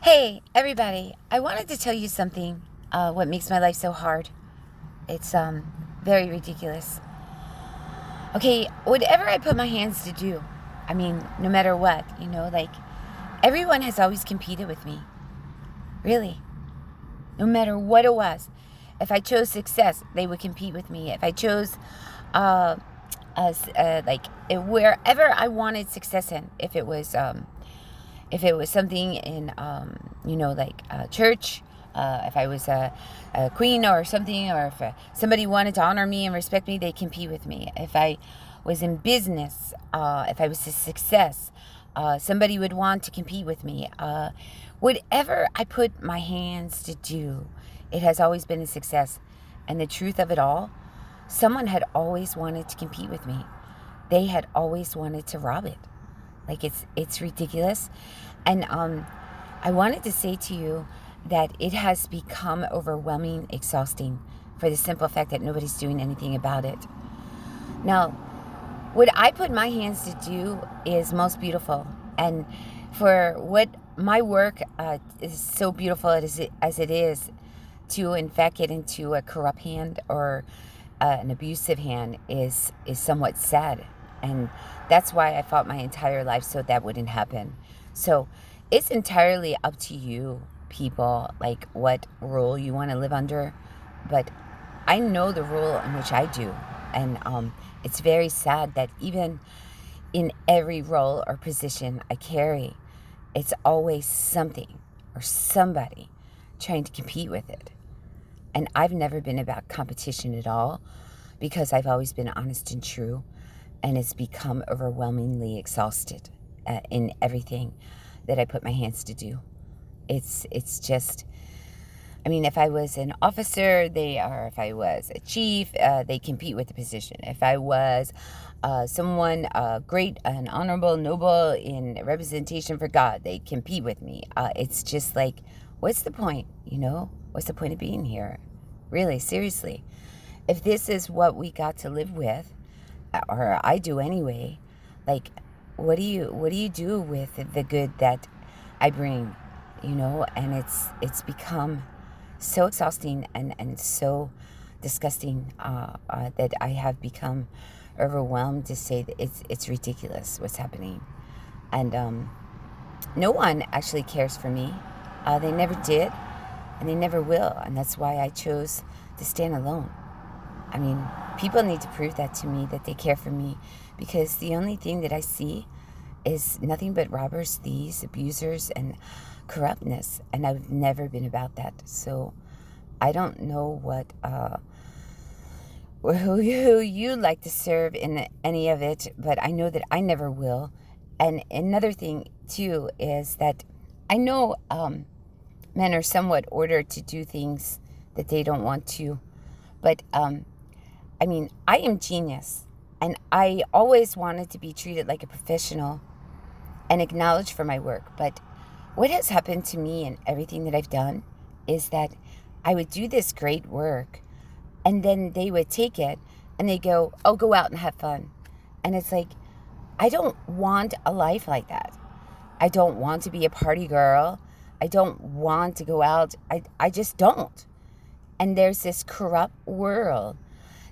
Hey, everybody. I wanted to tell you something, what makes my life so hard. It's very ridiculous. Okay, whatever I put my hands to do, I mean, no matter what, like everyone has always competed with me. Really. No matter what it was. If I chose success, they would compete with me. If I chose wherever I wanted success in, if it was something in, church, if I was a queen or something, or if somebody wanted to honor me and respect me, they compete with me. If I was in business, if I was a success, somebody would want to compete with me. Whatever I put my hands to do, it has always been a success. And the truth of it all, someone had always wanted to compete with me. They had always wanted to rob it. Like it's ridiculous. And I wanted to say to you that it has become overwhelming, exhausting, for the simple fact that nobody's doing anything about it. Now, what I put my hands to do is most beautiful. And for what my work is so beautiful as it is, to in fact get into a corrupt hand or an abusive hand is somewhat sad. And that's why I fought my entire life so that wouldn't happen. So it's entirely up to you, people, like what rule you want to live under. But I know the rule in which I do. And it's very sad that even in every role or position I carry, it's always something or somebody trying to compete with it. And I've never been about competition at all, because I've always been honest and true. And it's become overwhelmingly exhausted in everything that I put my hands to do. It's just, I mean, if I was an officer, if I was a chief, they compete with the position. If I was someone great and honorable, noble in representation for God, they compete with me. It's just like, what's the point? What's the point of being here? Really, seriously. If this is what we got to live with, or I do anyway, like, what do you do with the good that I bring? And it's become so exhausting and so disgusting that I have become overwhelmed to say that it's ridiculous what's happening. And no one actually cares for me. They never did, and they never will. And that's why I chose to stand alone. I mean, people need to prove that to me, that they care for me, because the only thing that I see is nothing but robbers, thieves, abusers, and corruptness. And I've never been about that. So I don't know who you like to serve in any of it, but I know that I never will. And another thing, too, is that I know men are somewhat ordered to do things that they don't want to. But I mean, I am genius, and I always wanted to be treated like a professional and acknowledged for my work. But what has happened to me and everything that I've done is that I would do this great work, and then they would take it and they go, "Oh, go out and have fun." And it's like, I don't want a life like that. I don't want to be a party girl. I don't want to go out. I just don't. And there's this corrupt world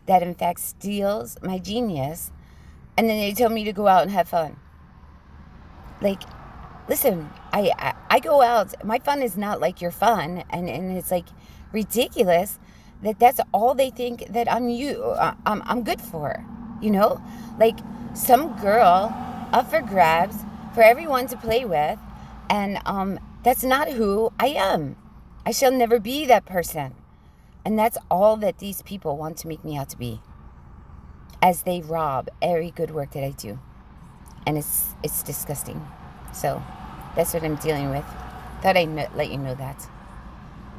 that in fact steals my genius, and then they tell me to go out and have fun. Like, listen, I go out. My fun is not like your fun, and it's like ridiculous that that's all they think that I'm good for. Like some girl up for grabs for everyone to play with, and that's not who I am. I shall never be that person. And that's all that these people want to make me out to be, as they rob every good work that I do. And it's disgusting. So that's what I'm dealing with. Thought I'd let you know that.